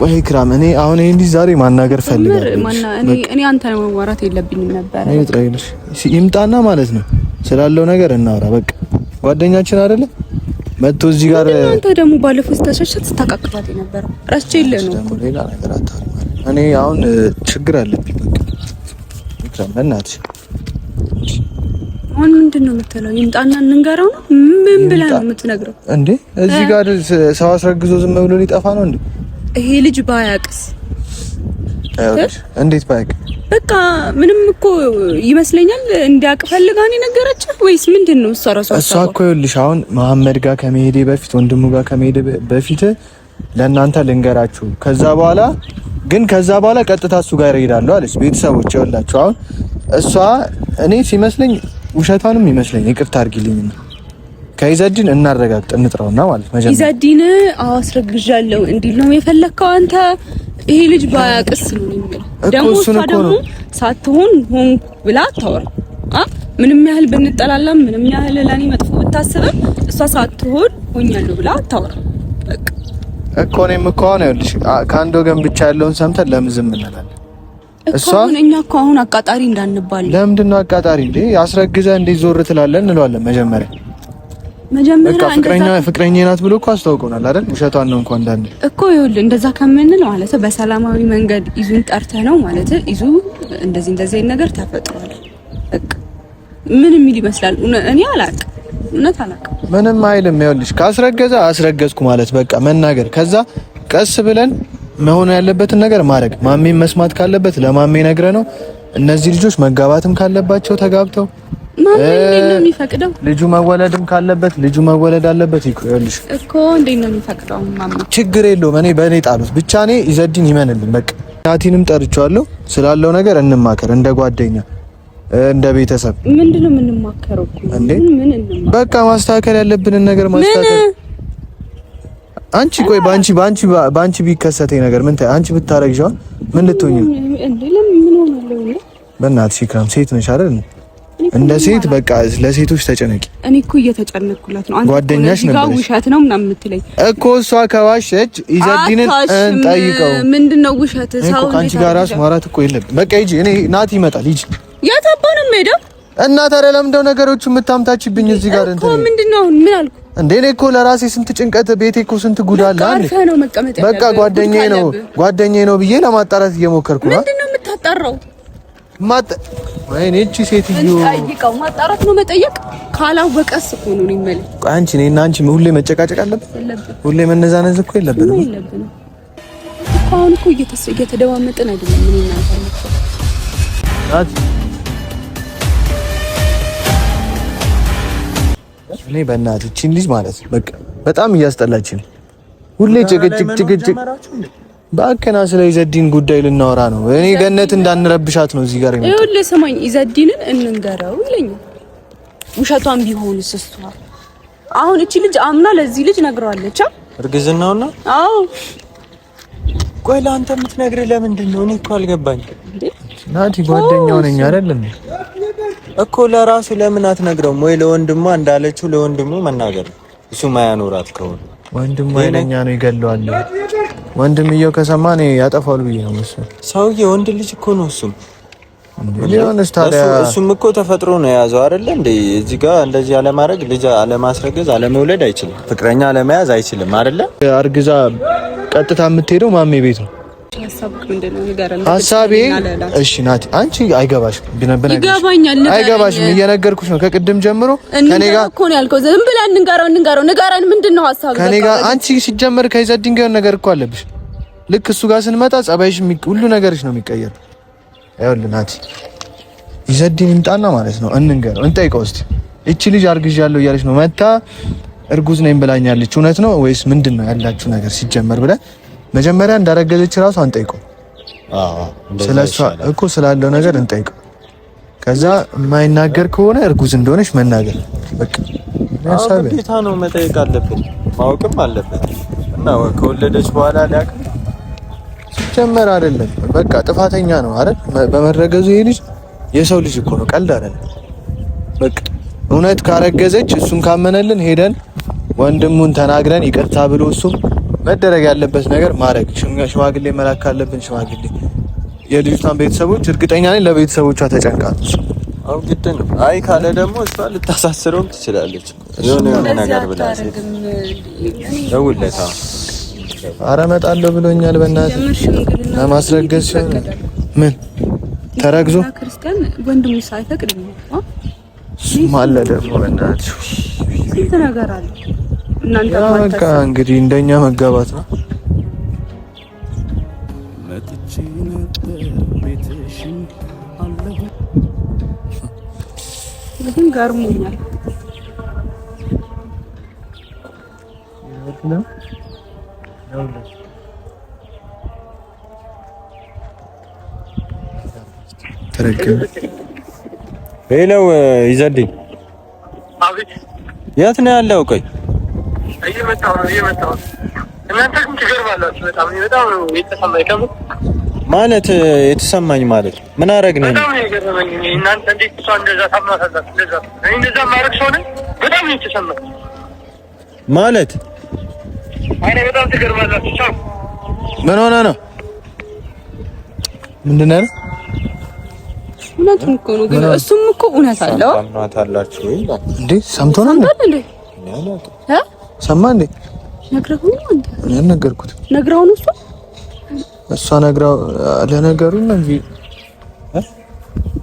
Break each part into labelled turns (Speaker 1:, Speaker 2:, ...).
Speaker 1: ቆይ ክራም እኔ አሁን ይሄን ዛሬ ማናገር ፈልጋለሁ።
Speaker 2: እኔ አንተ ነው ማውራት የለብኝም ነበር።
Speaker 1: እኔ ጥራይልሽ ይምጣና ማለት ነው ስላለው ነገር እናወራ። በቃ ጓደኛችን አይደለ መጥቶ እዚህ ጋር
Speaker 2: አንተ ደግሞ ባለፈው ተሸሸት ተቃቅፋት ነበር። ራስቼ ይለ ነው
Speaker 1: እኮ ሌላ ነገር አታውሪ። እኔ አሁን ችግር አለብኝ። በቃ ክራም በእናትሽ
Speaker 2: አሁን ምንድነው የምትለው? ይምጣና እንንገረው ነው? ምን ብላ ነው የምትነግረው
Speaker 1: እንዴ? እዚህ ጋር ሰው አስረግዞ ዝም ብሎ ሊጠፋ ነው እንዴ?
Speaker 2: ይሄ ልጅ ባያቅስ
Speaker 1: እንዴት ባያቅ?
Speaker 2: በቃ ምንም እኮ ይመስለኛል እንዲያውቅ ፈልጋ ነው የነገረችው ወይስ ምንድነው? እሷ
Speaker 1: እኮ ይኸውልሽ አሁን መሐመድ ጋር ከመሄዴ በፊት ወንድሙ ጋር ከመሄዴ በፊት ለእናንተ ልንገራችሁ፣ ከዛ በኋላ ቀጥታ እሱ ጋር እሄዳለሁ አለች። ቤተሰቦች ይኸውላችሁ አሁን እሷ እኔ ሲመስለኝ ውሸቷንም ይመስለኝ ይቅርታ አድርጊልኝ ከኢዘዲን እናረጋግጥ እንጥራውና ማለት መጀመሪያ
Speaker 2: ኢዘዲን አስረግዣለሁ እንዲል ነው የፈለከው አንተ? ይሄ ልጅ ባያቅስ ነው የሚለው ደግሞ ሳትሆን ሆን ብላ አታወራ። ምንም ያህል ብንጠላላም ምንም ያህል ለኔ መጥፎ ብታስብም እሷ ሳትሆን ሆኛለሁ ብላ አታወራ። በቃ
Speaker 1: እኮ እኔም እኮ ነው ይኸውልሽ ከአንድ ወገን ብቻ ያለውን ሰምተን ለምን ዝም እንላለን?
Speaker 2: እሷ እኛ እኮ አሁን አቃጣሪ እንዳንባል
Speaker 1: ለምንድን ነው አቃጣሪ እንዴ? አስረግዘ እንዴ ዞር ትላለን እንለዋለን። መጀመሪያ ፍቅረኛ ናት ብሎ እኮ አስተዋውቆናል አይደል? ውሸቷን ነው እንኳን እንዳንል
Speaker 2: እኮ ይኸውልህ፣ እንደዛ ከምንል ማለት በሰላማዊ መንገድ ይዙን ጠርተህ ነው ማለት ይዙ እንደዚህ ነገር ተፈጥሯል። በቃ ምን የሚል ይመስላል? እኔ አላውቅም፣ እውነት አላውቅም።
Speaker 1: ምንም አይልም። ይኸውልሽ ካስረገዘ አስረገዝኩ ማለት በቃ መናገር፣ ከዛ ቀስ ብለን መሆን ያለበትን ነገር ማድረግ፣ ማሜን መስማት ካለበት ለማሜ ነግረ ነው። እነዚህ ልጆች መጋባትም ካለባቸው ተጋብተው
Speaker 2: ማሜ እንዴት ነው የሚፈቅደው?
Speaker 1: ልጁ መወለድም ካለበት ልጁ መወለድ አለበት። ይኸውልሽ
Speaker 2: እኮ እንዴት ነው የሚፈቅደው? ማሜ
Speaker 1: ችግር የለውም። እኔ በእኔ ጣሉት ብቻ እኔ ኢዘዲን ይመንልኝ። በቃ ናቲንም ጠርቼዋለሁ። ስላለው ነገር እንማከር፣ እንደ ጓደኛ እንደ ቤተሰብ።
Speaker 2: ምንድነው የምንማከረው?
Speaker 1: በቃ ማስተካከል ያለብንን ነገር ማስተካከል። አንቺ ቆይ ባንቺ ቢከሰተኝ ነገር ምን አንቺ ብታረግሻው ምን ልትሆኚ ነው
Speaker 2: እንዴ? ለምን ምን ሆናለሁ?
Speaker 1: በእናትሽ ኢክራም ሴት ነሽ አይደል? እንደ ሴት በቃ ለሴቶች ተጨነቂ።
Speaker 2: እኔ እኮ እየተጨነቅኩላት ነው። አንተ
Speaker 1: ጓደኛሽ ነበር
Speaker 2: ውሸት ነው ምናምን የምትለኝ
Speaker 1: እኮ እሷ ከዋሸች ኢዘዲንን እንጠይቀው።
Speaker 2: ምንድነው ውሸት? ሰው
Speaker 1: ከአንቺ ጋር ራስ ማውራት እኮ የለብን። በቃ ሂጂ። እኔ ናቲ ይመጣል። ሂጂ።
Speaker 2: የት አባ ነው የምሄደው?
Speaker 1: እና ታዲያ ለምንድነው ነገሮቹ የምታምታችብኝ እዚህ ጋር እንትን
Speaker 2: እኮ ምንድነው? ምን አልኩ
Speaker 1: እንዴ? እኔ እኮ ለራሴ ስንት ጭንቀት ቤቴ እኮ ስንት ጉድ አለ አይደል? በቃ ጓደኛዬ ነው ብዬ ለማጣራት እየሞከርኩ ነው።
Speaker 2: ምንድነው የምታጣራው?
Speaker 1: ወይኔ እቺ ሴትዮ
Speaker 2: ጠይቀው። ማጣራት ነው መጠየቅ። ካላወቀስ እኮ ነው የሚመል።
Speaker 1: አንቺ እኔና አንቺ ሁሌ መጨቃጨቅ አለብን? ሁሌ መነዛነዝ እኮ የለብንም።
Speaker 2: አሁን እኮ እየተደዋመጥን አይደለም። ምን ይናገራል?
Speaker 1: እኔ በእናትህ እቺን ልጅ ማለት በቃ በጣም እያስጠላችኝ ነው። ሁሌ ጭቅጭቅ ባከና ስለ ኢዘዲን ጉዳይ ልናወራ ነው። እኔ ገነት እንዳንረብሻት ነው እዚህ ጋር የሚለው።
Speaker 2: ይኸውልህ ስማኝ፣ ኢዘዲንን እንንገረው ይለኛል። ውሸቷን ቢሆንስ እሷ አሁን እቺ ልጅ አምና ለዚህ ልጅ ነግረዋለች
Speaker 3: እርግዝናውና።
Speaker 2: አዎ
Speaker 3: ቆይ ለአንተ የምትነግርህ ለምንድን ነው? እኔ እኮ አልገባኝም።
Speaker 1: ናቲ ጓደኛው ነኝ አይደል
Speaker 3: እኮ ለራሱ ለምን አትነግረውም? ወይ ለወንድሟ እንዳለችው ለወንድሙ መናገር እሱ ማያኖራት ከሆነ
Speaker 1: ወንድሙ አይነኛ ነው ይገለዋል። ወንድምየው ከሰማ ነው ያጠፋል ብዬ ነው መሰለኝ።
Speaker 3: ሰውዬ ወንድ ልጅ እኮ ነው እሱም።
Speaker 1: እሱም
Speaker 3: እኮ ተፈጥሮ ነው የያዘው አይደለ እንዴ? እዚህ ጋር እንደዚህ ያለ ማድረግ ልጅ አለማስረገዝ አለመውለድ አይችልም። ፍቅረኛ አለመያዝ አይችልም አይደለ?
Speaker 1: አርግዛ ቀጥታ የምትሄደው ማሜ ቤት ነው። ሀሳቤ እሺ ናቲ፣ አንቺ አይገባሽም።
Speaker 2: ይገባኛል።
Speaker 1: አይገባሽም። እየነገርኩሽ ነው ከቅድም ጀምሮ ከኔ ጋር
Speaker 2: እኮ ነው ያልከው። ዝም ብለን ንገረን። ምንድነው ሀሳብ?
Speaker 1: ከኔ ጋር አንቺ ሲጀመር ከኢዘዲን ጋር ነገር እኮ አለብሽ። ልክ እሱ ጋር ስንመጣ ጸባይሽ ሁሉ ነገርሽ ነው የሚቀየር። ይኸውልህ ናቲ፣ ኢዘዲን ይምጣና ማለት ነው እንንገረው፣ እንጠይቀው እስቲ። እቺ ልጅ አርግዣለሁ እያለች ነው መታ እርጉዝ ነኝ ብላኛለች። እውነት ነው ወይስ ምንድነው ያላችሁ ነገር ሲጀመር ብለን መጀመሪያ እንዳረገዘች ራሱ አንጠይቀው። ስለሷ እኮ ስላለው ነገር እንጠይቀው። ከዛ የማይናገር ከሆነ እርጉዝ እንደሆነች መናገር በቃ
Speaker 3: ግዴታ ነው። መጠየቅ አለብን፣ ማወቅም አለብን። እና ከወለደች በኋላ ሊያውቅ
Speaker 1: ሲጀመር አይደለም በቃ ጥፋተኛ ነው አይደል? በመረገዙ ይሄ ልጅ የሰው ልጅ እኮ ነው፣ ቀልድ አይደለም። በቃ እውነት ካረገዘች እሱን ካመነልን ሄደን ወንድሙን ተናግረን ይቅርታ ብሎ እሱም መደረግ ያለበት ነገር ማድረግ፣ ሽማግሌ መላክ ካለብን ሽማግሌ። የልጅቷን ቤተሰቦች እርግጠኛ ነኝ ለቤተሰቦቿ ተጨንቃለች።
Speaker 3: አው ግድ ነው። አይ ካለ ደግሞ እሷ ልታሳስረውም ትችላለች። የሆነ ነገር ብላ ደውለታ
Speaker 1: ኧረ እመጣለሁ ብሎኛል። በእናትህ ለማስረገዝ ምን ተረግዞ
Speaker 2: ክርስቲያን ወንድሙ ሳይፈቅድ ነው
Speaker 1: አለ ደግሞ በእናትህ
Speaker 2: ስንት ነገር አለ። እናንተ
Speaker 1: በቃ እንግዲህ እንደኛ መጋባት ነው።
Speaker 2: ግን ገርሞኛል።
Speaker 3: ሄለው ይዘድኝ የት ነው ያለው? ቆይ
Speaker 4: እየመጣሁ ነው። እናንተ ግን ትገርማላችሁ። በጣም ነው የተሰማኝ።
Speaker 3: ማለት የተሰማኝ ማለት ምን አደረግን?
Speaker 4: በጣም ነው የገረመኝ። እናንተ እንዴት እሷ እንደዛ ታምናታላችሁ? እንደዛ ማድረግ ሰው ነኝ። በጣም ነው የተሰማኝ
Speaker 3: ማለት
Speaker 4: አይኔ በጣም ትገርማላችሁ። ቻው።
Speaker 1: ምን ሆነ ነው? ምንድን ነው?
Speaker 2: እውነቱን እኮ ነው። ግን እሱም እኮ እውነት አለው።
Speaker 3: ታምናታላችሁ
Speaker 1: እንዴ? ሰምቶ ነው እንዴ? ሰማ እንዴ?
Speaker 2: ነግረው ነው እንዴ?
Speaker 1: እኔ ነገርኩት።
Speaker 2: ነግረው ነው
Speaker 1: እሷ ነግራው ለነገሩ ነው እንጂ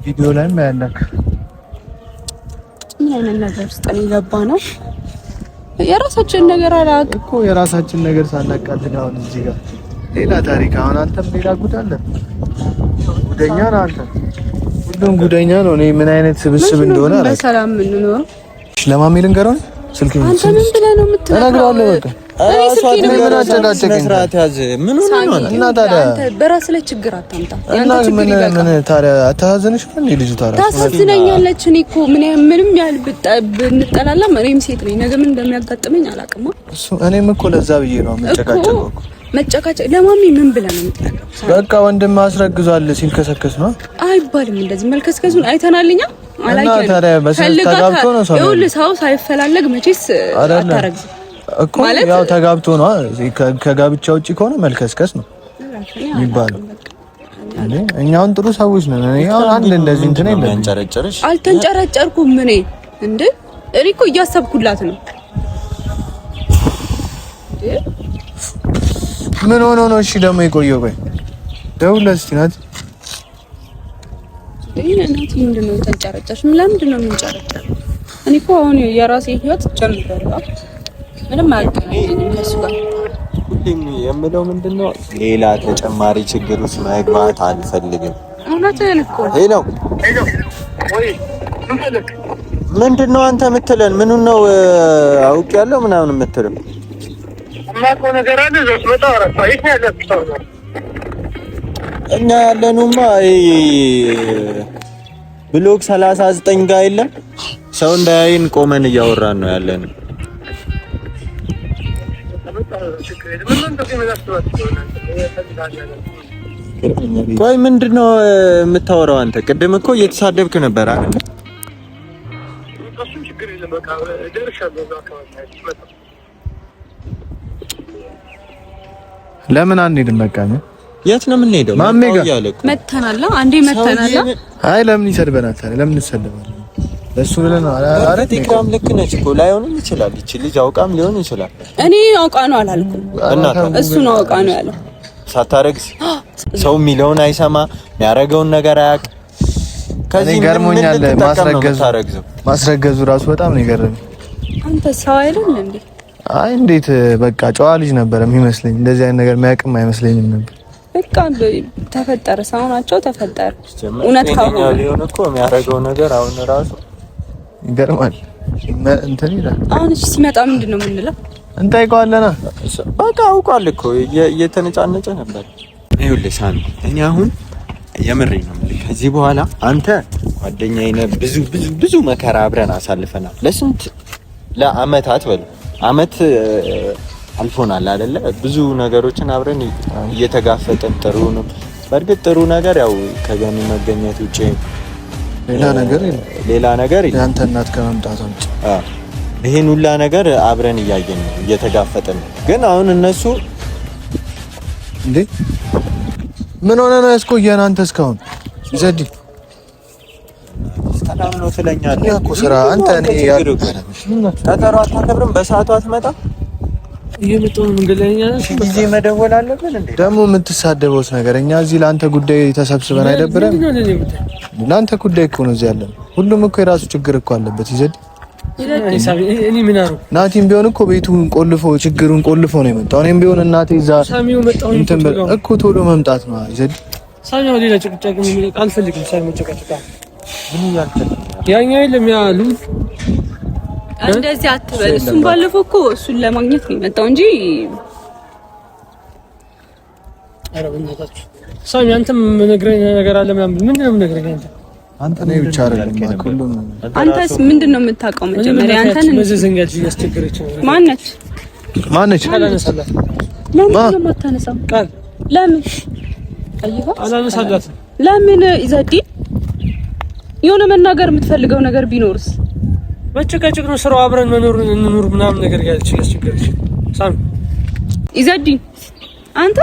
Speaker 1: ቪዲዮ ላይ ማያለክ
Speaker 2: ምን አይነት ነገር ውስጥ ነው የገባ ነው? የራሳችን ነገር አላውቅ
Speaker 1: እኮ የራሳችን ነገር ሳናቃልድ አሁን እዚህ ጋር ሌላ ታሪክ። አሁን አንተም ሌላ ጉድ አለ። ጉደኛ ነው አንተ። ሁሉም ጉደኛ ነው። እኔ ምን አይነት ስብስብ እንደሆነ አላውቅም።
Speaker 2: በሰላም ምን ነው?
Speaker 1: ለማሚ ልንገረው ስልክ ነው።
Speaker 2: አንተ ምን ብለህ ነው የምትነግረው?
Speaker 1: እኔ ስልኬ ነው የምናጨቃጨቀኝ።
Speaker 3: ምን ሆነ ነው?
Speaker 1: እና ታዲያ
Speaker 2: አንተ በራስህ ላይ ችግር አታምጣ።
Speaker 1: እና ምን ታዲያ አታሳዝንሽም እንዴ ልጅቷ?
Speaker 2: ታሳዝነኛለች። እኔ እኮ ምንም ያህል ብንጠላላም እኔም ሴት ነኝ። ነገ ምን እንደሚያጋጥመኝ አላውቅም።
Speaker 1: እሱ እኔም እኮ ለዛ ብዬ ነው የምጨቃጨቀው እኮ።
Speaker 2: መጨቃጨቅ ለማሚ ምን ብለህ ነው የምትነግረው?
Speaker 1: በቃ ወንድም አስረግዟል ሲልከሰከስ ነው አይባልም።
Speaker 2: እንደዚህ መልከስከሱን አይተናልኛ
Speaker 1: አላየንም። ታዲያ በስንት ተጋብቶ ነው ሰው
Speaker 2: ይኸውልህ፣ ሰው ሳይፈላለግ መቼስ አታረግዝም
Speaker 1: እኮ ያው ተጋብቶ ነው። ከጋብቻ ውጪ ከሆነ መልከስከስ ነው የሚባለው። እኛውን ጥሩ ሰዎች ነን። ያው አንድ እንደዚህ እንትን አይደለም።
Speaker 3: አንጨረጨርሽ?
Speaker 2: አልተንጨረጨርኩም። እኔ እኔ እኮ እያሰብኩላት ነው።
Speaker 1: ምን ሆኖ ነው? እሺ ደግሞ የቆየው ቆይ ደውለህ እስኪ ናት
Speaker 2: እናት ምንድን ነው ተንጨረጨርሽ? ለምንድን ነው የምንጨረጨር? እኔ እኮ አሁን የራሴ ህይወት ጀምሬያለሁ። ምንም አያገናኝም ከእሱ ጋር።
Speaker 3: ሁሌም የምለው ምንድን ነው ሌላ ተጨማሪ ችግር ውስጥ መግባት አልፈልግም።
Speaker 2: እውነትህን እኮ
Speaker 3: ሄሎ
Speaker 4: ወይ
Speaker 3: ምንድን ነው አንተ የምትለን? ምኑን ነው አውቄያለሁ ምናምን የምትለው?
Speaker 4: የማውቀው ነገር አለ። እዛው ስመጣ አወራለሁ። የት ነው ያለኸው?
Speaker 3: እኛ ያለነውማ ብሎክ 39 ጋር የለም። ሰው እንዳያይን ቆመን እያወራን ነው ያለነው። ቆይ ምንድን ነው የምታወራው አንተ? ቅድም እኮ እየተሳደብክ ነበር አይደል?
Speaker 1: ለምን አንሄድም? በቃ
Speaker 3: የት ነው የምንሄደው?
Speaker 1: ማሜ ጋር
Speaker 2: መተናል። አንዴ መተናል።
Speaker 1: አይ ለምን ይሰድበናል ታዲያ? ለምን እንሰድባለን? እሱ ብለን ነው።
Speaker 3: አረ ቲክራም ልክ ነች እኮ። ላይሆንም ይችላል። እቺ ልጅ አውቃም ሊሆን ይችላል።
Speaker 2: እኔ አውቃ ነው አላልኩም። እሱ ነው አውቃ ነው ያለው።
Speaker 3: ሳታረግዝ ሰው የሚለውን አይሰማ፣ የሚያረገውን ነገር አያውቅ።
Speaker 1: ከዚህ ገርሞኛል። ማስረገዙ ራሱ በጣም ነው የገረመኝ።
Speaker 2: አንተ ሰው አይደል እንዴ?
Speaker 1: አይ እንዴት በቃ ጨዋ ልጅ ነበር የሚመስለኝ። እንደዚህ አይነት ነገር የሚያውቅም አይመስለኝም ነበር።
Speaker 2: በቃ ተፈጠረ፣ ሰው ናቸው ተፈጠረ። እውነት ካሁን
Speaker 3: ሊሆን እኮ የሚያረገው ነገር አሁን ራሱ
Speaker 1: ይገርማል። እንትን ይላል።
Speaker 2: አሁን እሺ ሲመጣ ምንድን ነው የምንለው?
Speaker 1: እንጠይቀዋለና
Speaker 3: በቃ አውቋል እኮ እየተነጫነጨ ነበር። ይኸውልህ ሳሚ፣ እኔ አሁን የምሬን ነው የምልህ። ከዚህ በኋላ አንተ ጓደኛዬ ነህ። ብዙ መከራ አብረን አሳልፈናል። ለስንት ለአመታት በሉ አመት አልፎናል አይደለ? ብዙ ነገሮችን አብረን እየተጋፈጥን ጥሩ ነው። በእርግጥ ጥሩ ነገር ያው ከገኒ መገኘት ውጪ ሌላ ነገር የለም። ያንተ እናት ከመምጣቷ ውጪ ይሄን ሁላ ነገር አብረን እያየን ነው እየተጋፈጠን ነው። ግን አሁን እነሱ
Speaker 1: እንዴ ምን ሆነ ነው ያስቆየን? አንተ እስካሁን ዘዲ
Speaker 3: ሰላም ነው ስለኛለህ
Speaker 1: እኮ ስራ አንተ እኔ
Speaker 3: ቀጠሮ አታከብርም? በሰዓቱ አትመጣም?
Speaker 5: እየመጣሁ መንገድ ላይ ነኝ።
Speaker 3: ጊዜ መደወል አለብን እንዴ?
Speaker 1: ደግሞ የምትሳደበውስ ነገር እኛ እዚህ ለአንተ ጉዳይ ተሰብስበን አይደብረም? ለአንተ ጉዳይ እኮ ነው እዚህ ያለን። ሁሉም እኮ የራሱ ችግር እኮ አለበት። ይዘድ
Speaker 5: እኔ ምን አሩ
Speaker 1: ናቲም ቢሆን እኮ ቤቱን ቆልፎ ችግሩን ቆልፎ ነው የመጣው። እኔም ቢሆን እናቴ እዛ እንትን እኮ ቶሎ መምጣት ነው። ይዘድ
Speaker 5: ሳሚው ሌላ ጭቅጭቅ ምን አልፈልግም። ሳሚው ጭቅጭቅ ምን ያልከኝ ያኛው የለም ያሉ
Speaker 2: እንደዚህ አትበል። እሱን ባለፈው እኮ እሱን ለማግኘት ነው የመጣው እንጂ
Speaker 5: ኧረ በእናታችሁ ሳሚ አንተም ነግረኝ ነገር አለ ምናምን ምን ነው ነግረኝ
Speaker 1: አንተ ነው ብቻ አይደለም ሁሉም
Speaker 2: አንተስ ምንድነው የምታውቀው? መጀመሪያ አንተን
Speaker 5: መዘዘኛጅ ያስቸገረች ነው።
Speaker 2: ማነች
Speaker 5: አላነሳላት
Speaker 2: ለምን ለማታነሳው
Speaker 5: ቃል
Speaker 2: ለምን አይዋ
Speaker 5: አላነሳላት
Speaker 2: ለምን ይዘዲ የሆነ መናገር የምትፈልገው ነገር ቢኖርስ?
Speaker 5: መጨቃጨቅ ነው ስራው። አብረን መኖር እንኑር ምናምን ነገር ያለች ያስቸገረች ሳሚ
Speaker 2: ይዘዲ አንተ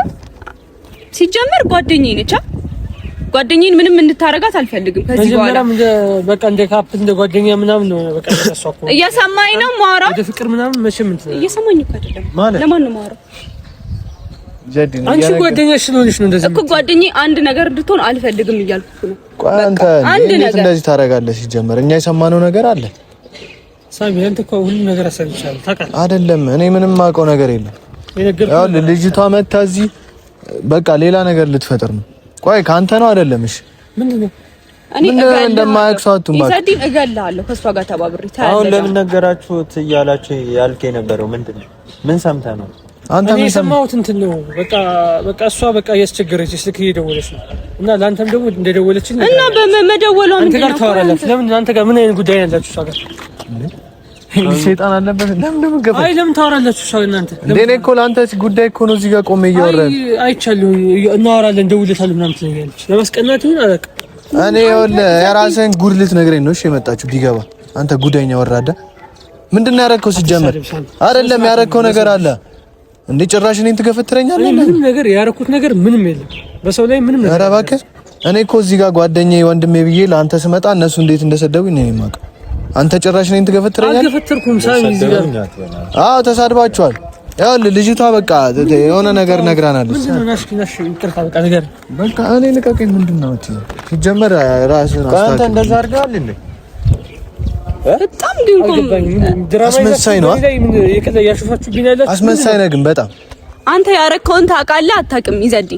Speaker 2: ሲጀመር ጓደኛዬ ነች። ጓደኛዬን ምንም እንድታረጋት አልፈልግም ከዚህ በኋላ
Speaker 5: በቃ እንደ ካፕል እንደ ጓደኛ ምናምን ነው በቃ ተሷቆ
Speaker 2: እየሰማኝ ነው ማውራ
Speaker 5: ወደ ፍቅር ምናምን መቼም እንትን
Speaker 2: እየሰማኝ እኮ አይደለም። ለማን ነው ማውራ?
Speaker 1: ዘዲ ነው
Speaker 5: አንቺ ጓደኛሽ ስለሆነሽ ነው እንደዚህ
Speaker 2: እኮ ጓደኛዬ አንድ ነገር እንድትሆን አልፈልግም እያልኩ ነው።
Speaker 1: ቆይ አንተ እንደዚህ ታረጋለህ? ሲጀመር እኛ የሰማነው ነገር አለ
Speaker 5: ሳሚ። አንተ እኮ ሁሉ ነገር አሰብቻለሁ ታውቃለህ
Speaker 1: አይደለም? እኔ ምንም ማውቀው ነገር የለም። ያው ልጅቷ መታ እዚህ በቃ ሌላ ነገር ልትፈጥር ነው። ቆይ ካንተ ነው አይደለም? እሺ ምንድነው? እኔ እንደማያክሳቱ ማለት
Speaker 2: ይዘዲን እገልሃለሁ ከሷ ጋር ተባብሬ ታያለህ።
Speaker 3: አሁን ለምን ነገራችሁት እያላችሁ ያልከኝ ነበረው ምንድነው? ምን ሰምተህ ነው?
Speaker 1: አንተ ምን
Speaker 5: ሰማሁት? እንትን ነው በቃ እሷ በቃ እያስቸገረች ስልክ እየደወለች ነው እና ለአንተም ደግሞ እንደደወለች
Speaker 2: እና በመደወሏ
Speaker 5: አንተ ጋር ታወራላችሁ። ለምን አንተ ጋር ምን አይነት ጉዳይ ያላችሁ እሷ ጋር?
Speaker 1: ሸይጣን አለበት። ለምን ገባ?
Speaker 5: አይ ለምን ታወራላችሁ እሷ እናንተ?
Speaker 1: እኔ እኮ ለአንተ ጉዳይ እኮ ነው እዚህ ጋር ቆሜ እያወራን።
Speaker 5: አይቻለሁ እናወራለን፣ ደውለታለሁ ምናምን ትለኛለች። ለማስቀናት ይሁን አላውቅም።
Speaker 1: እኔ የራስህን ጉድ ልትነግረኝ ነው እሺ የመጣችሁ? ቢገባ አንተ ጉደኛ ወራዳ ምንድነው ያደረከው? ሲጀመር አይደለም ያደረከው ነገር አለ እንዴ? ጭራሽ እኔን ትገፈትረኛለህ?
Speaker 5: ምንም ነገር ያደረኩት ነገር ምንም የለም በሰው ላይ ምንም ነገር።
Speaker 1: ኧረ እባክህ እኔ እኮ እዚህ ጋር ጓደኛዬ ወንድሜ ብዬ ለአንተ ስመጣ እነሱ እንዴት እንደሰደቡኝ ነው የማውቀው። አንተ ጭራሽ እኔን ትገፈትረኛለህ?
Speaker 5: አልገፈተርኩም ሳሚ። እዚህ ጋር
Speaker 1: አዎ ተሳድባችኋል። ያው ልጅቷ በቃ የሆነ ነገር ነግራናለች።
Speaker 5: ናሽ ይቅርታ በቃ ነገር
Speaker 1: በቃ እኔ ልቀቀኝ። ምንድነው ሲጀመር ራስህን አስተካክል።
Speaker 3: አንተ እንደዛ አድርገሃል እንዴ?
Speaker 2: በጣም ግን
Speaker 1: አስመሳይ ነው። አስመሳይ ነህ ግን በጣም
Speaker 2: አንተ ያረከውን ታውቃለህ አታውቅም? ይዘዲ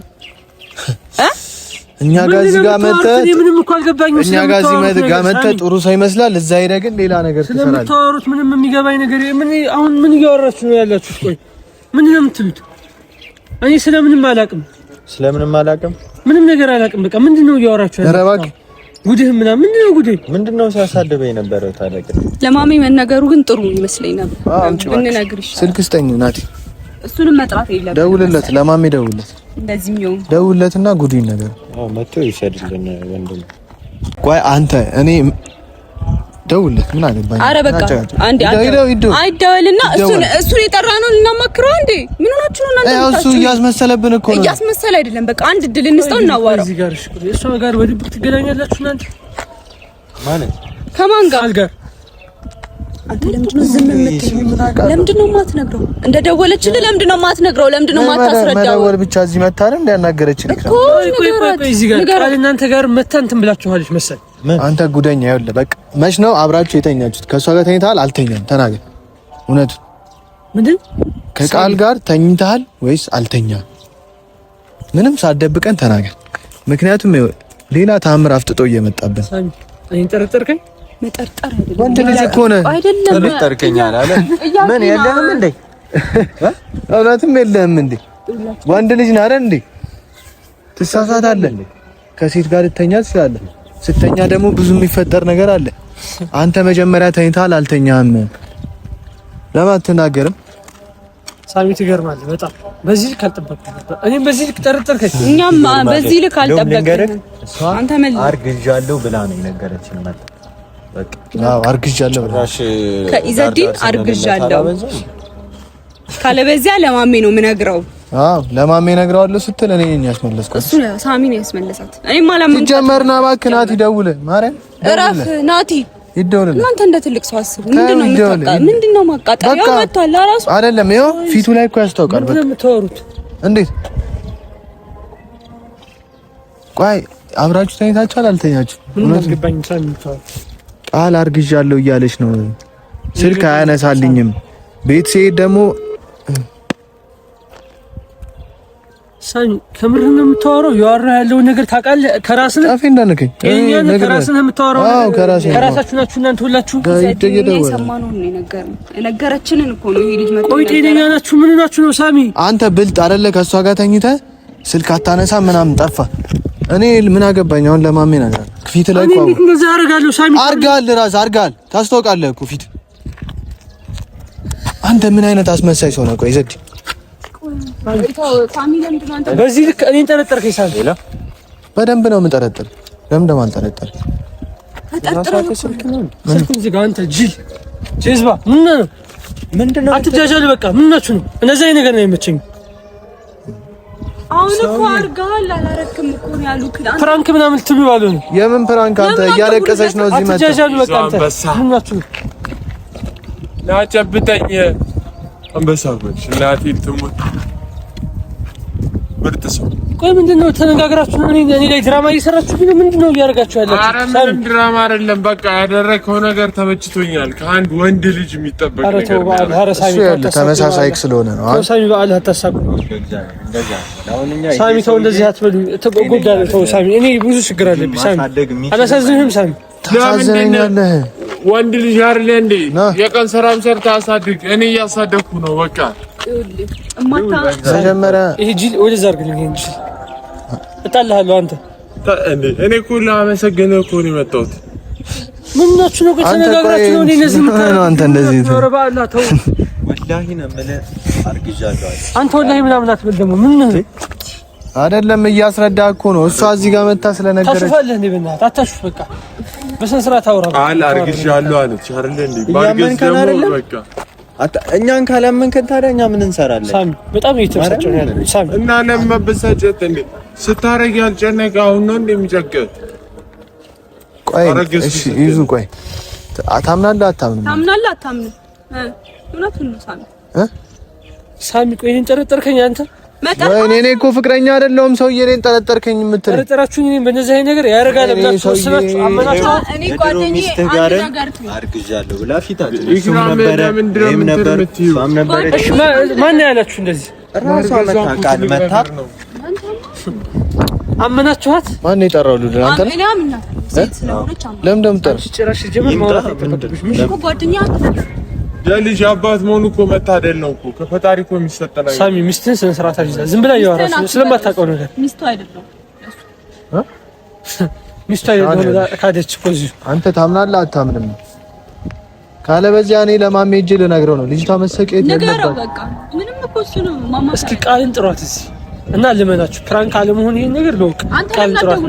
Speaker 1: እኛ ጋር እዚህ ጋር መተህ እኛ ጋር እዚህ ጋር መተህ ጥሩ ሰው ይመስላል። እዛ ሄደህ ግን ሌላ ነገር ትሰራለህ።
Speaker 5: ስለምታወሩት ምንም የሚገባኝ ነገር ምን አሁን ምን እያወራችሁ ነው ያላችሁት? ቆይ ምን ነው የምትሉት? እኔ ስለምንም አላውቅም።
Speaker 3: ስለምንም አላውቅም።
Speaker 5: ምንም ነገር አላውቅም። በቃ ምንድነው እያወራችሁ ያላችሁት?
Speaker 1: ኧረ እባክህ
Speaker 5: ጉድህ ምናምን ምንድነው ጉድህ?
Speaker 3: ምንድነው ሲያሳድበኝ ነበር ታለቀ።
Speaker 2: ለማሚ መናገሩ ግን ጥሩ ይመስለኝ ነበር። እንነግርሽ
Speaker 1: ስልክ ስጠኝ ናቲ።
Speaker 2: እሱንም መጥራት የለም።
Speaker 1: ደውልለት፣ ለማሚ ደውልለት።
Speaker 2: እንደዚህም ይሁን
Speaker 1: ደውልለትና ጉድኝ ነገር
Speaker 3: መጥቶ ይሰድልን ወንድም።
Speaker 1: ቆይ አንተ እኔ ደውልለት ምን አገባኝ?
Speaker 2: ኧረ በቃ አንዴ አይደውልና እሱን የጠራ ነው ልናማክረው። አንዴ ምን ሆናችሁ ነው እናንተ?
Speaker 1: እሱ እያስመሰለብን እኮ ነው።
Speaker 2: እያስመሰለ አይደለም። በቃ አንድ ድል እንስጠው እናዋራው።
Speaker 5: እዚህ ጋር እሷ ጋር በድብቅ ትገናኛላችሁ እናንተ
Speaker 3: ማለት
Speaker 2: ከማን ጋር?
Speaker 5: አልጋር
Speaker 2: አንተ ለምንድነው ዝም የምትለው? ለምንድነው የማትነግረው? እንደደወለችልህ ለምንድነው የማትነግረው? ለምንድነው የማታስረዳው?
Speaker 1: መደወል ብቻ እዚህ መታ አይደል እንዳናገረችኝ
Speaker 2: እኮ
Speaker 5: እዚህ ጋር ቃል እናንተ ጋር መታ እንትን ብላችኋለች መሰል።
Speaker 1: አንተ ጉደኛ ይኸውልህ፣ በቃ መች ነው አብራችሁ የተኛችሁት? ከእሷ ጋር ተኝተሃል? አልተኛም? ተናገር እውነቱ።
Speaker 5: ምንድን
Speaker 1: ከቃል ጋር ተኝተሃል ወይስ አልተኛም? ምንም ሳትደብቀን ተናገር። ምክንያቱም ሌላ ታምር አፍጥጦ እየመጣብን።
Speaker 5: ሳሚ እኔን ጠርጠርከኝ?
Speaker 2: መጠርጠር አይደለም።
Speaker 1: ወንድ ልጅ እኮ ነህ
Speaker 2: አይደለም?
Speaker 3: ጠርጠርከኛል አለ። ምን የለህም እንዴ?
Speaker 1: እውነትም የለህም እንዴ? ወንድ ልጅ ነህ አይደል እንዴ? ትሳሳታለህ። ከሴት ጋር ልተኛ ትችላለህ። ስተኛ ደግሞ ብዙ የሚፈጠር ነገር አለ። አንተ መጀመሪያ ተኝተሃል አልተኛህም? ለምን አትናገርም?
Speaker 5: ሳሚ ትገርማለህ በጣም። በዚህ ልክ አልጠበቅኩም ነበር። እኔም በዚህ ልክ ጠርጠርከኝ።
Speaker 2: እኛም በዚህ ልክ አልጠበቅንም። አንተ መልስ
Speaker 3: አርግዣለሁ ብላ ነው የነገረችን ማለት
Speaker 1: አዎ አርግዣለሁ ብለሽ
Speaker 2: ከኢዘዲን አርግዣለሁ ካለበዚያ ለማሜ ነው የምነግረው።
Speaker 1: አዎ ለማሜ ነግረዋለሁ ስትል እኔ ነኝ ያስመለስኩት።
Speaker 2: እሱ ሳሚ ነው ያስመለሳት። እኔማ ለምን
Speaker 1: ጀመርና እባክህ ናቲ ደውል ማርያም
Speaker 2: እረፍ ናቲ
Speaker 1: ይደውል።
Speaker 2: እናንተ እንደ ትልቅ ሰው አስቡ። ምንድነው ማቃጠያው መጥቷል አራሱ
Speaker 1: አይደለም ይኸው ፊቱ ላይ እኮ ያስታውቃል። በቃ
Speaker 5: የምታወሩት እንዴት
Speaker 1: ቆይ አብራችሁ ተኝታችኋል አልተኛችሁ? ቃል አርግዣለሁ እያለች ነው። ስልክ አያነሳልኝም። ቤት ሲሄድ ደግሞ
Speaker 5: ሳሚ ከምርህ ነው የምታወራው? ያወራህ ያለውን ነገር ታውቃለህ? ከራስህ ነው
Speaker 1: እንዳነከኝ
Speaker 5: ከራስህ ነው የምታወራው? አዎ ከራሳችሁ ናችሁ እናንተ ሁላችሁ።
Speaker 2: የሰማነውን ነው የነገረችንን እኮ ነው። ይሄ ልጅ መጥቶ
Speaker 5: ቆይ ጤነኛ ናችሁ? ምን ናችሁ ነው? ሳሚ
Speaker 1: አንተ ብልጥ አይደለ? ከእሷ ጋር ተኝተህ ስልክ አታነሳ ምናምን ጠፋ። እኔ ምን አገባኝ? አሁን ለማሜ ነገር ፊት ላይ ቆይ
Speaker 5: እንደዛ አደርጋለሁ። ሳሚ
Speaker 1: አርጋል ራስ አርጋል ታስታውቃለህ እኮ ፊት። አንተ ምን አይነት አስመሳይ ሰው ነህ? ቆይ ዘድ
Speaker 5: በዚህ ልክ እኔን ጠረጠርከኝ? ሳሚ
Speaker 1: በደንብ ነው የምጠረጥር። ለምን ደግሞ አልጠረጠር?
Speaker 5: ስልኩን ዝጋ አንተ ጅል ጀዝባ። ምንድነው? አትጃጃል። በቃ ምን ናችሁ ነው? እነዚህ ነገር ነው የመቸኝ።
Speaker 2: አሁን እኮ አርጋል አላረክም እኮ ነው ያሉት።
Speaker 5: ፕራንክ ምናምን ትሉ ባሉ ነው።
Speaker 1: የምን ፕራንክ? አንተ እያለቀሰች ነው እዚህ መጣ።
Speaker 5: አትጃጃል። በቃ አንተ ምን ናችሁ?
Speaker 6: ናጨብጠኝ አንበሳዎች ላቲ ትሙት ምርጥ ሰው።
Speaker 5: ቆይ ምንድነው ተነጋግራችሁ ነው እኔ ላይ ድራማ እየሰራችሁ ግን ምንድነው እያደረጋችሁ ያላችሁ?
Speaker 6: ኧረ ምንም ድራማ አይደለም። በቃ ያደረከው ነገር ተመችቶኛል። ከአንድ ወንድ ልጅ የሚጠበቅ ነገር ነው።
Speaker 1: ተመሳሳይ ስለሆነ ነው።
Speaker 5: አሁን ሳሚ በዓል አታሳቁ። ሳሚ ተው እንደዚህ አትበሉ። ተጎዳለ። ተው ሳሚ እኔ ብዙ ችግር አለብኝ። ሳሚ አላሳዝንህም? ሳሚ
Speaker 1: ታሳዝነኛለህ።
Speaker 6: ወንድ ልጅ አይደለ እንዴ? የቀን ስራም ሰርተህ አሳድግ። እኔ እያሳደግኩ ነው። በቃ
Speaker 1: መጀመሪያ
Speaker 5: ይሄ ጅል ወደዛ አድርግልኝ። ይሄ ጅል እጣልሃለሁ። አንተ
Speaker 6: እኔ እኮ ላመሰግንህ እኮ ነው የመጣሁት።
Speaker 5: ምን ናችሁ ነው? ተነጋግራችሁ ነው እንደዚህ
Speaker 1: ነው? አንተ እንደዚህ
Speaker 5: ነው ረባላ። ተው
Speaker 3: ወላሂ ነው የምልህ አርግዣለሁ።
Speaker 5: አንተ ወላሂ ምናምን አትበል ደግሞ። ምን ነው
Speaker 1: አይደለም እያስረዳ እኮ ነው። እሷ እዚህ ጋር መታ ስለነገረች
Speaker 5: ታሽፋለህ እንዴ? በእናትህ አታሽፍ። በቃ በስነ ስርዓት አውራ።
Speaker 6: ቃል አርግዣለሁ አለች አይደል እንዴ? ባርገዝ ደግሞ በቃ
Speaker 3: እኛን ካላመንከን ታዲያ እኛ ምን እንሰራለን?
Speaker 5: ሳሚ በጣም እየተሰጨኝ ያለው ሳሚ
Speaker 6: እና ለመበሳጨት እንዴ ስታረግ ያልጨነቀ አሁን ነው እንደሚጨቀጥ።
Speaker 1: ቆይ እሺ ይዙ ቆይ ታምናለህ አታምንም?
Speaker 2: ታምናለህ አታምንም? እውነቱን ነው ሳሚ
Speaker 5: ሳሚ ቆይ እኔን ጠረጠርከኝ አንተ።
Speaker 1: ወይኔ እኔ እኮ ፍቅረኛ አይደለሁም ሰውዬ እኔን ጠረጠርከኝ የምትል
Speaker 5: ጠረጠራችሁኝ። እኔን በእንደዚህ አይነት ነገር ያደርጋል ብላችሁ ወስናችሁ አመናችሁ።
Speaker 2: እኔ ጓደኛዬ
Speaker 3: አርግዣለሁ ብላ ፊታችሁ
Speaker 5: ማን ያላችሁ እንደዚህ?
Speaker 3: ራሷ መታ ቃል መታ
Speaker 5: አመናችኋት።
Speaker 1: ማን የጠራው ልጅ አንተ ነህ?
Speaker 2: እኔ አምና ሴት ስለሆነች አምና
Speaker 1: ለምን ደምጠር
Speaker 5: ጭራሽ ጀመር ማውራት አይተፈጠብሽ
Speaker 2: እኮ ጓደኛ
Speaker 6: የልጅ አባት መሆኑ እኮ መታደል ነው እኮ ከፈጣሪ እኮ የሚሰጥ ነገር።
Speaker 5: ሳሚ ሚስትን ስነ ስርዓት አጅዛ ዝም ብላ እያወራች ነው ስለማታውቀው ነገር።
Speaker 2: ሚስቱ አይደለም
Speaker 5: ሚስቱ አይደለም ካደች እኮ እዚሁ።
Speaker 1: አንተ ታምናለህ አታምንም? ካለ በዚያ እኔ ለማሜ ሂጅ ልነግረው ነው። ልጅቷ መሰቀየት
Speaker 2: ነገረው በቃ ምንም እኮ እሱ ነው ማማ።
Speaker 5: እስኪ ቃልን ጥሯት እዚህ እና ልመናችሁ ፕራንክ አለመሆን ይሄን ነገር ነው። ቃልን ጥሯት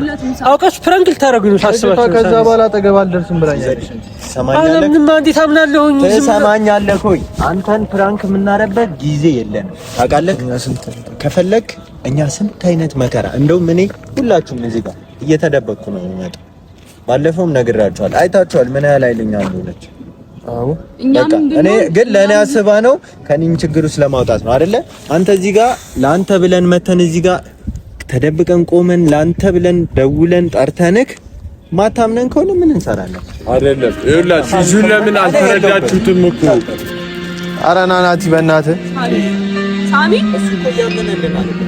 Speaker 5: አውቃችሁ ፕራንክ ልታረጉ ነው ታስባችሁ።
Speaker 1: ከዛ በኋላ አጠገብ አልደርስም ብላኛለች።
Speaker 3: ሰማኛለህ?
Speaker 5: ምንም እንዴት አምናለሁኝ?
Speaker 3: ሰማኛለህ? ቆይ አንተን ፕራንክ የምናረበት ጊዜ የለንም ታውቃለህ። ከፈለክ እኛ ስንት አይነት መከራ እንደውም እኔ ሁላችሁም እዚህ ጋር እየተደበቅኩ ነው የሚመጣው። ባለፈውም ነግራችኋል፣ አይታችኋል ምን ያህል ኃይለኛ እንደሆነች።
Speaker 1: አዎ
Speaker 3: እኔ ግን ለኔ አስባ ነው ከኔም ችግር ውስጥ ለማውጣት ነው አይደለ? አንተ እዚህ ጋር ለአንተ ብለን መተን እዚህ ጋር ተደብቀን ቆመን ለአንተ ብለን ደውለን ጠርተንክ ማታምነን ከሆነ ምን እንሰራለን?
Speaker 6: አይደለም ይኸውላችሁ እዚሁ ለምን አልተረዳችሁትም እኮ።
Speaker 1: ኧረ ና ናቲ በእናትህ
Speaker 2: ሳሚ
Speaker 3: እሱ እኮ ያመነልን አይደለ?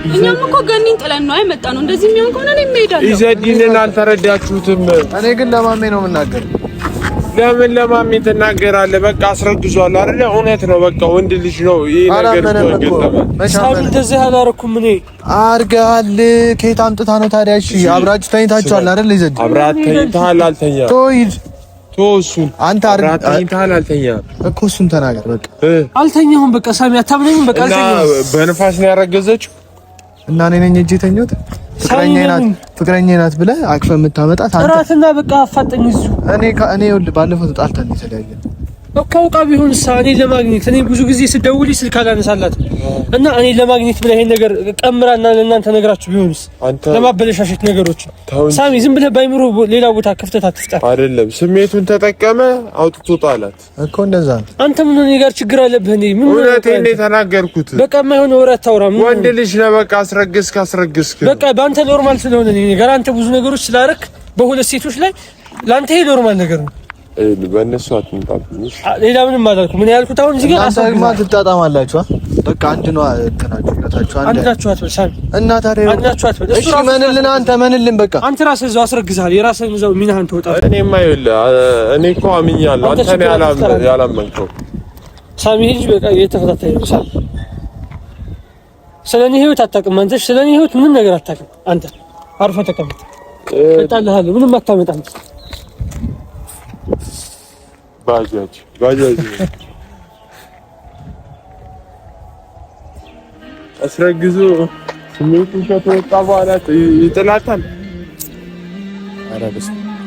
Speaker 2: እኛም እኮ ገኒን ጥለን ነው አይመጣ ነው። እንደዚህ የሚሆን ከሆነ እኔ እሄዳለሁ።
Speaker 6: ኢዘዲንን አልተረዳችሁትም።
Speaker 1: እኔ ግን ለማሜ ነው የምናገር።
Speaker 6: ለምን ለማሜ ትናገራለህ? በቃ አስረግዟል አይደለ? እውነት ነው። በቃ ወንድ ልጅ ነው ይሄ ነገር ተገጠመ።
Speaker 5: ሳሚ እንደዚህ አላረኩም እኔ።
Speaker 1: አርጋል ከየት አምጥታ ነው ታዲያ? እሺ አብራችሁ ተኝታችኋል አይደል? ይዘድ
Speaker 6: አብራችሁ ተኝታል አልተኛም?
Speaker 1: ቶይድ
Speaker 6: ቶሱን
Speaker 1: አንተ
Speaker 6: አብራችሁ ተኝታል አልተኛም
Speaker 1: እኮ እሱን ተናገር በቃ።
Speaker 5: አልተኛሁም በቃ ሳሚ አታምነኝም? በቃ አልተኛሁም።
Speaker 6: በንፋስ ነው ያረገዘችው
Speaker 1: እና እኔ ነኝ እጄ ተኛሁት። ፍቅረኛዬ ናት ብለህ አቅፈህ የምታመጣት አንተ
Speaker 5: እራትና በቃ አፋጠኝ እዚሁ
Speaker 1: እኔ ባለፈው ተጣልተን የተለያየን
Speaker 5: እኮ አውቃ ቢሆን እኔ ለማግኘት እኔ ብዙ ጊዜ ስደውልኝ ስልክ አላነሳላት እና እኔ ለማግኘት ብለህ ይሄን ነገር ቀምራና ለእናንተ ነገራችሁ ቢሆንስ ለማበለሻሸት ነገሮች ሳሚ ዝም ብለህ ባይምሮ ሌላ ቦታ ክፍተት አትፍጠር
Speaker 6: አይደለም ስሜቱን ተጠቀመ አውጥቶ ጣላት
Speaker 1: እኮ እንደዛ
Speaker 5: አንተ ምን ነው ነገር ችግር አለብህ እንዴ ምን
Speaker 6: እውነቴን ነው የተናገርኩት
Speaker 5: በቃ የማይሆን ወሬ አታውራ
Speaker 6: ወንድ ልጅ ነው በቃ አስረግዝክ
Speaker 5: በቃ በአንተ ኖርማል ስለሆነ ነው ነገር አንተ ብዙ ነገሮች ስላደረክ በሁለት ሴቶች ላይ ለአንተ ይሄ ኖርማል ነገር ነው
Speaker 6: በእነሱ አትንጣብሽ
Speaker 5: ሌላ ምንም አላልኩም ምን ያልኩት አሁን እዚህ ጋር
Speaker 1: አሳግማ ትጣጣማላችሁ በቃ አንድ ነው ተናግረታችሁ
Speaker 5: አንድ ናችሁ አትበል ሳሚ
Speaker 1: እና ታዲያ
Speaker 5: አንድ ናችሁ አትበል
Speaker 1: እሺ መንልን አንተ መንልን በቃ
Speaker 5: አንተ ራስህ እዛው አስረግዝሃል የራስህን እዛው ሚናህን ትወጣለህ
Speaker 6: እኔማ ይኸውልህ እኔ እኮ አምኛለሁ አንተ ነው ያላመንከው
Speaker 5: ሳሚ ልጅ በቃ እየተፈታተኝ ነው ሳሚ ስለኔ ህይወት አታውቅም አንተ ስለኔ ህይወት ምንም ነገር አታውቅም አንተ አርፈህ ተቀመጥ እጣልሃለሁ ምንም አታመጣም
Speaker 6: ባጃጅ አስረግዞ ስሜቱን ከተወጣ በኋላ ይጥላታል። ኧረ በስመ አብ